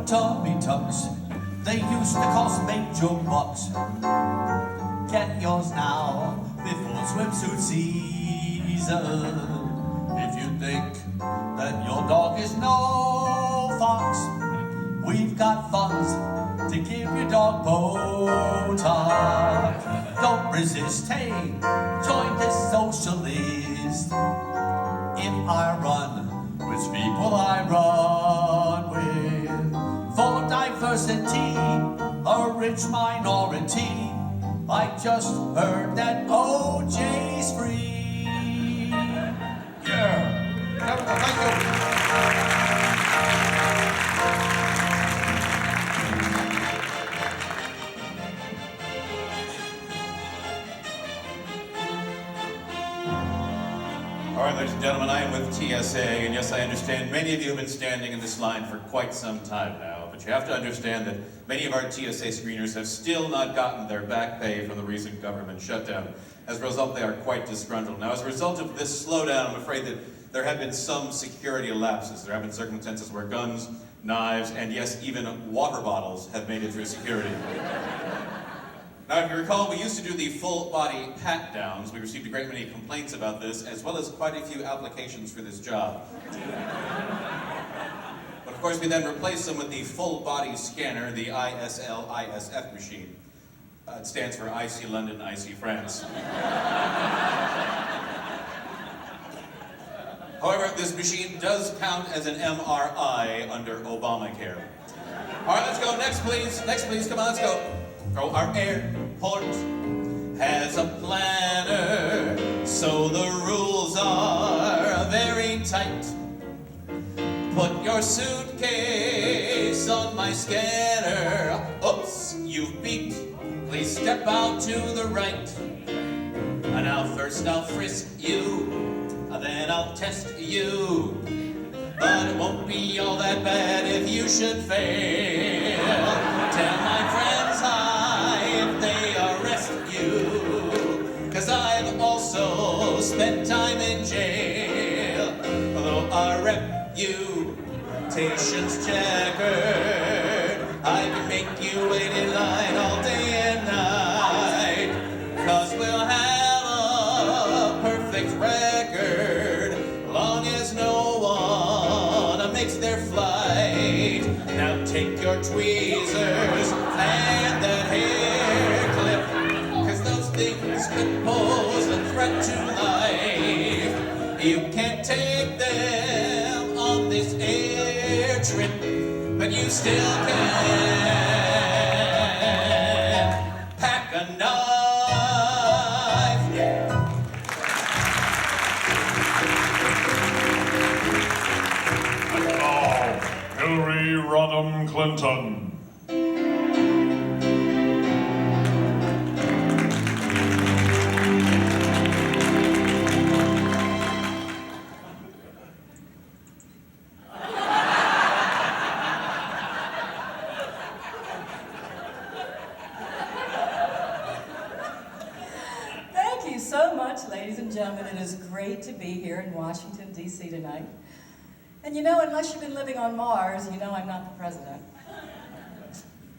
tummy tucks. They used to cost major bucks. Get yours now before swimsuit season. If you think that your dog is no fox, we've got funds to give your dog Botox. Don't resist, hey, join this socialist. If I run with people I run with, for diversity, a rich minority. I just heard that OJ's free. Yeah. Thank you. All right, ladies and gentlemen, I am with TSA, and yes, I understand many of you have been standing in this line for quite some time now, but you have to understand that many of our TSA screeners have still not gotten their back pay from the recent government shutdown. As a result, they are quite disgruntled. Now, as a result of this slowdown, I'm afraid that there have been some security lapses. There have been circumstances where guns, knives, and yes, even water bottles have made it through security. Now, if you recall, we used to do the full-body pat-downs. We received a great many complaints about this, as well as quite a few applications for this job. But of course, we then replaced them with the full-body scanner, the ISL-ISF machine. It stands for I See London, I See France. However, this machine does count as an MRI under Obamacare. All right, let's go. Next, please. Next, please. Come on, let's go. Oh, our airport has a planner, so the rules are very tight. Put your suitcase on my scanner. Oops, you've beeped. Please step out to the right. And now first I'll frisk you, then I'll test you. But it won't be all that bad if you should fail. Tell my friends hi if they arrest you, 'cause I've also spent time in jail. Although our reputation's checkered, I can make you wait in line all day and night. 'Cause we'll have a perfect record, long as no one makes their flight. Now take your tweezers and that hair clip, 'cause those things could pose a threat to life. You can't take them on this air trip, but you still can pack a knife. Yeah. Hillary Rodham Clinton. Thank you so much, ladies and gentlemen. It is great to be here in Washington, D.C. tonight. And you know, unless you've been living on Mars, you know I'm not the president.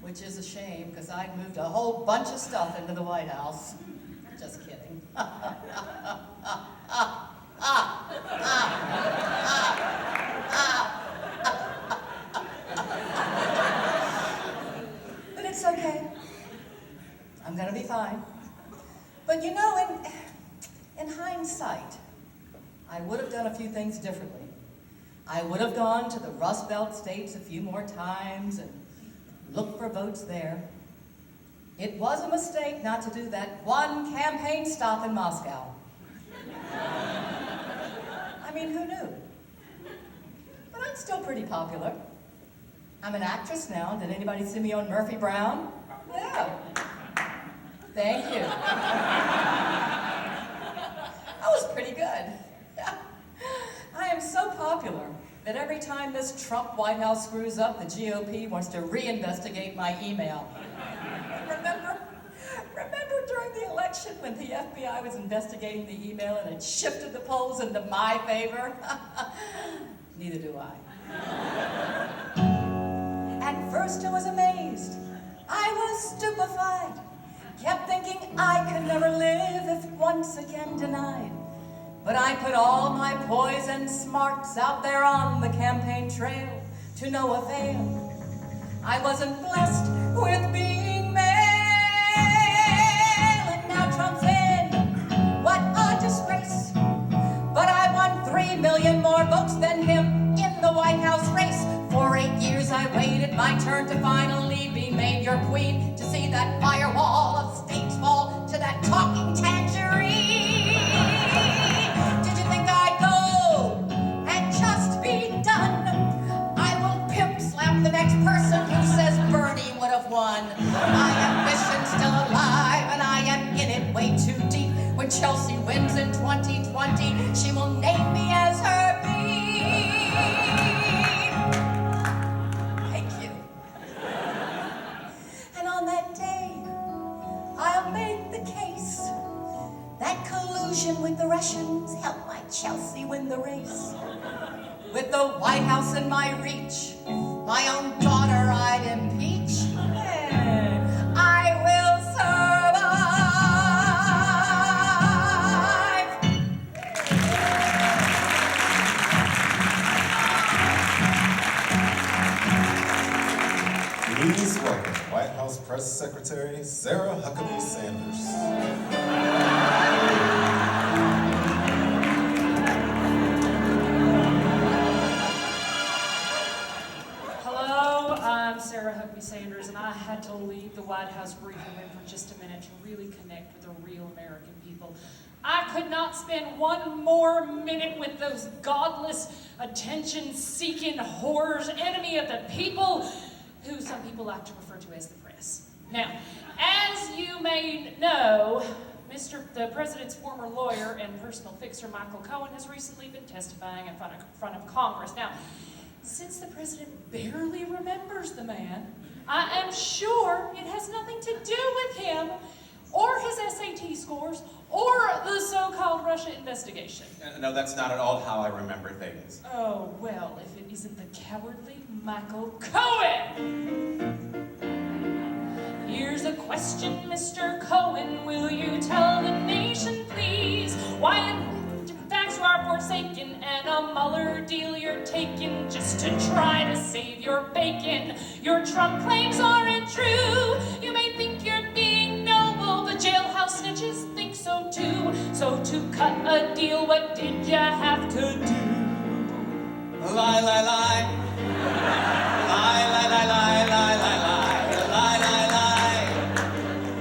Which is a shame, because I'd moved a whole bunch of stuff into the White House. Just kidding. But it's okay. I'm gonna be fine. But you know, in hindsight, I would have done a few things differently. I would have gone to the Rust Belt states a few more times and looked for votes there. It was a mistake not to do that one campaign stop in Moscow. I mean, who knew? But I'm still pretty popular. I'm an actress now. Did anybody see me on Murphy Brown? Yeah. Thank you. That was pretty good. I am so popular that every time this Trump White House screws up, the GOP wants to reinvestigate my email. Remember during the election when the FBI was investigating the email and it shifted the polls into my favor? Neither do I. And first I was amazed, I was stupefied, kept thinking I could never live if once again denied. But I put all my poise and smarts out there on the campaign trail to no avail. I wasn't blessed with being male, and now Trump's in. What a disgrace. But I won 3 million more votes than him in the White House race. For 8 years I waited my turn to finally be made your queen, to see that firewall of states fall to that talking tangerine. Did you think I'd go and just be done? I will pimp slap the next person who says Bernie would have won. My ambition's still alive and I am in it way too deep. When Chelsea wins in 2020, she will name me as her beep. Thank you. And on that day, I'll make the case that collusion with the Russians helped my Chelsea win the race. With the White House in my reach, my own daughter I'd impeach. Yeah, I will survive. Please welcome White House Press Secretary Sarah Huckabee Sanders. Hello, I'm Sarah Huckabee Sanders, and I had to leave the White House briefing room for just a minute to really connect with the real American people. I could not spend one more minute with those godless, attention-seeking horrors, enemy of the people, who some people like to refer to as the press. Now, as you may know, the president's former lawyer and personal fixer, Michael Cohen, has recently been testifying in front of Congress. Now, since the president barely remembers the man, I am sure it has nothing to do with him or his SAT scores or the so-called Russia investigation. No, that's not at all how I remember things. Oh, well, if it isn't the cowardly Michael Cohen! Here's a question, Mr. Cohen. Will you tell the nation, please, why in fact you are forsaken and a Mueller deal you're taking just to try to save your bacon? Your Trump claims aren't true. You may think you're being noble, the jailhouse snitches think so too. So to cut a deal, what did you have to do? Lie, lie, lie. Lie, lie, lie, lie, lie, lie, lie. Lie, lie, lie.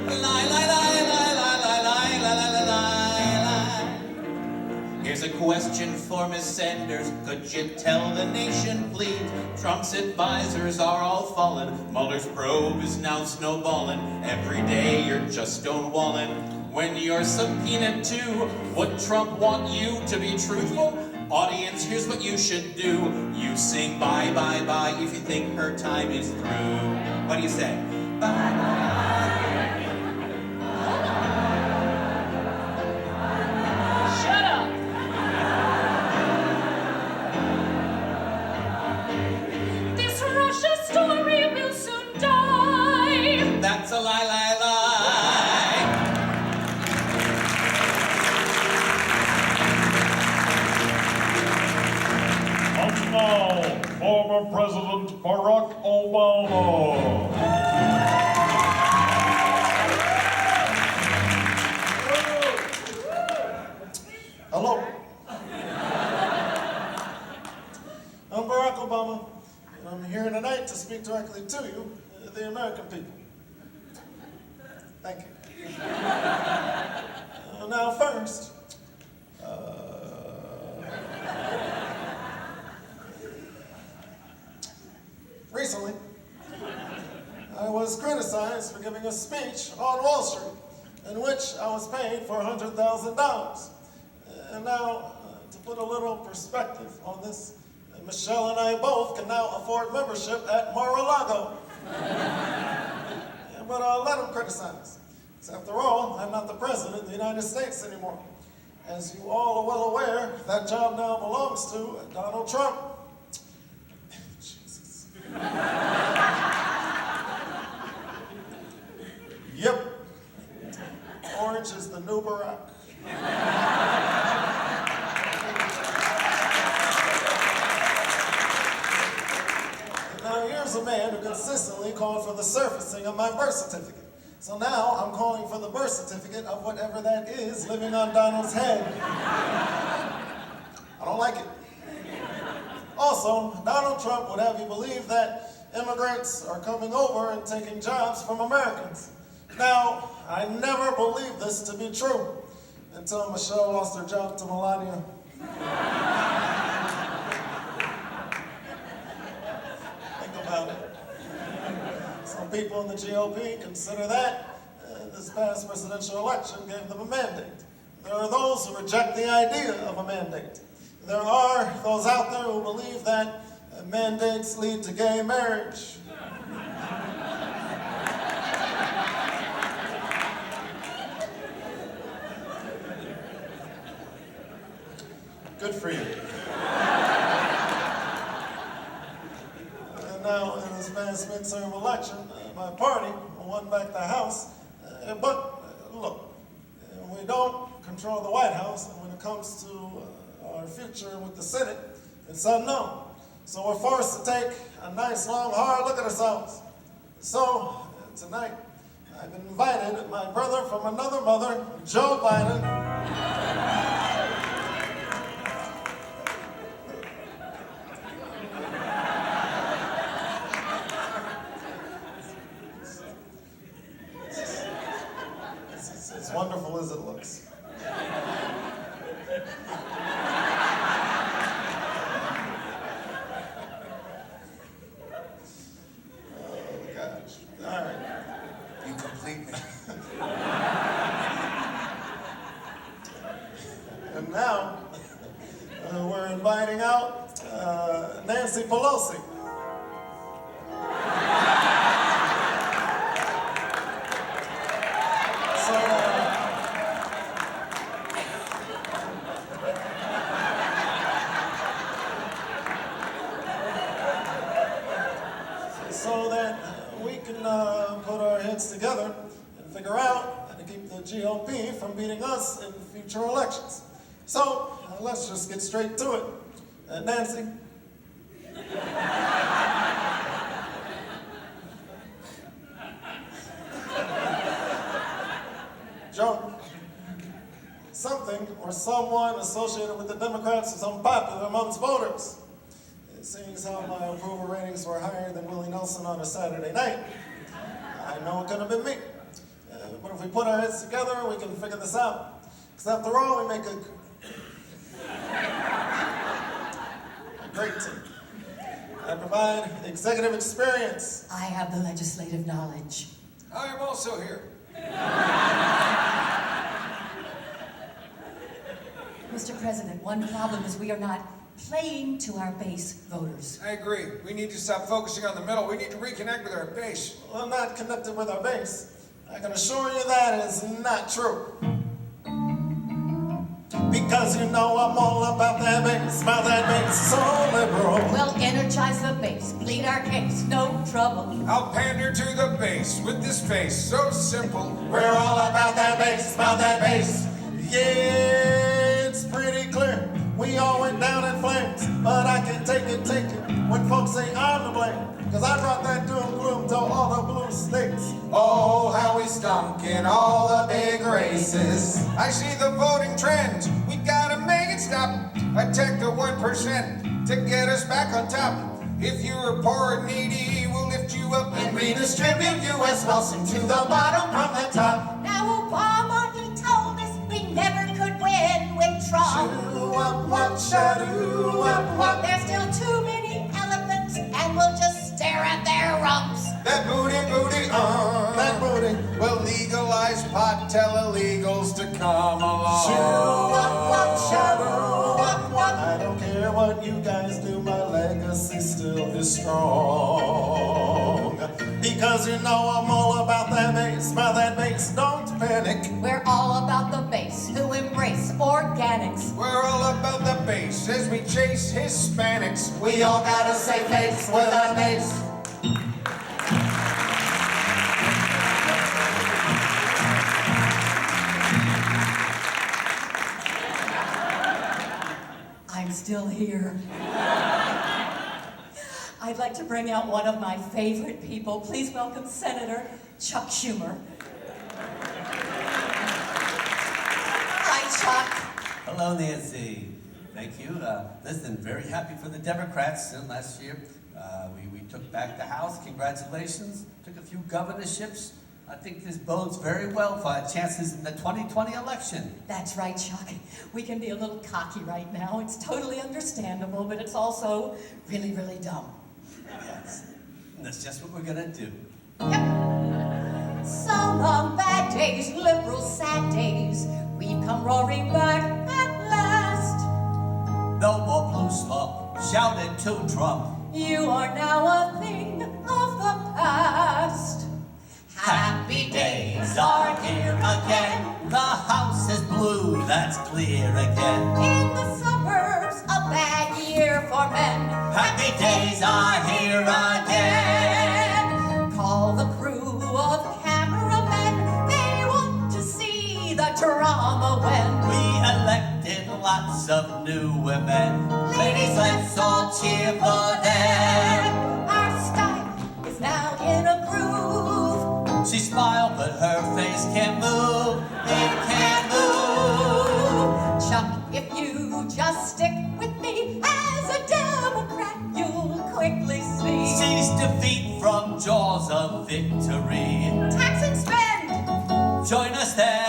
Lie, lie, lie, lie, lie, lie, lie, lie, lie, lie, lie. Here's a question for Miss Sanders. Could you tell the nation, please? Trump's advisors are all fallen. Mueller's probe is now snowballing. Every day you're just stonewalling. When you're subpoenaed to, would Trump want you to be truthful? Audience, here's what you should do. You sing bye, bye, bye if you think her time is through. What do you say? Bye, bye. Shut up! This Russia story will soon die! That's a lie, lie, lie. And now, former President Barack Obama. Hello. I'm Barack Obama, and I'm here tonight to speak directly to you, the American people. Thank you. Now first, recently, I was criticized for giving a speech on Wall Street, in which I was paid for $100,000. And now, to put a little perspective on this, Michelle and I both can now afford membership at Mar-a-Lago. But let them criticize. Because after all, I'm not the president of the United States anymore. As you all are well aware, that job now belongs to Donald Trump. Jesus. a man who consistently called for the surfacing of my birth certificate. So now I'm calling for the birth certificate of whatever that is living on Donald's head. I don't like it. Also, Donald Trump would have you believe that immigrants are coming over and taking jobs from Americans. Now, I never believed this to be true until Michelle lost her job to Melania. Think about it. Some people in the GOP consider that this past presidential election gave them a mandate. There are those who reject the idea of a mandate. There are those out there who believe that mandates lead to gay marriage. Good for you. And now, in this past midterm election, my party won back the House. But look, we don't control the White House, and when it comes to our future with the Senate, it's unknown. So we're forced to take a nice, long, hard look at ourselves. So tonight, I've invited my brother from another mother, Joe Biden. It's as wonderful as it looks. You complete me. And now, we're inviting out Nancy Pelosi. So that we can put our heads together and figure out how to keep the GOP from beating us in future elections. So let's just get straight to it. Nancy. Joe. Something or someone associated with the Democrats is unpopular amongst voters. Seeing as how my approval ratings were higher than Willie Nelson on a Saturday night, I know it could have been me. But if we put our heads together, we can figure this out. Because after all, we make a great team. I provide executive experience. I have the legislative knowledge. I am also here. Mr. President, one problem is we are not playing to our base voters. I agree. We need to stop focusing on the middle. We need to reconnect with our base. We're not connected with our base. I can assure you that is not true. Because you know I'm all about that base, so liberal. We'll energize the base, plead our case, no trouble. I'll pander to the base with this face so simple. We're all about that base. Yeah, it's pretty clear. We all went down in flames, but I can take it when folks say I'm to blame. Cause I brought that doom gloom to all the blue states. Oh, how we stunk in all the big races. I see the voting trend. We gotta make it stop. Attack the 1% to get us back on top. If you're poor and needy, we'll lift you up and redistribute U.S. wealth to the bottom from the top. Now Obama, he told us we never could win with Trump. There's still too many elephants, and we'll just stare at their rumps. That booty, That booty. We'll legalize pot, tell illegals to come along. I don't care what you guys do, my legacy still is strong. Because you know I'm all about that base, don't panic. We're all about the base, who embrace organics. We're all about the base as we chase Hispanics. We all gotta say face with our base. I'm still here. I'd like to bring out one of my favorite people. Please welcome Senator Chuck Schumer. Hi, Chuck. Hello, Nancy. Thank you. Listen, very happy for the Democrats. Last year, we took back the House. Congratulations. Took a few governorships. I think this bodes very well for our chances in the 2020 election. That's right, Chuck. We can be a little cocky right now. It's totally understandable, but it's also really, really dumb. Yes. And that's just what we're going to do. Yep. So long, bad days, liberal sad days. We've come roaring back at last. No more blue slump. Shouted to Trump. You are now a thing of the past. Happy days are here again. The house is blue, that's clear again. In the suburbs, a bad year for men. Happy days are here again. Call the crew of cameramen. They want to see the drama when We elected lots of new women. Ladies, let's all cheer for them. our style is now in a groove. She smiled, but her face can't move. It can't move. Chuck, if you just stick with me as a Democrat, you'll quickly see. Seize defeat from jaws of victory. Tax and spend. Join us there.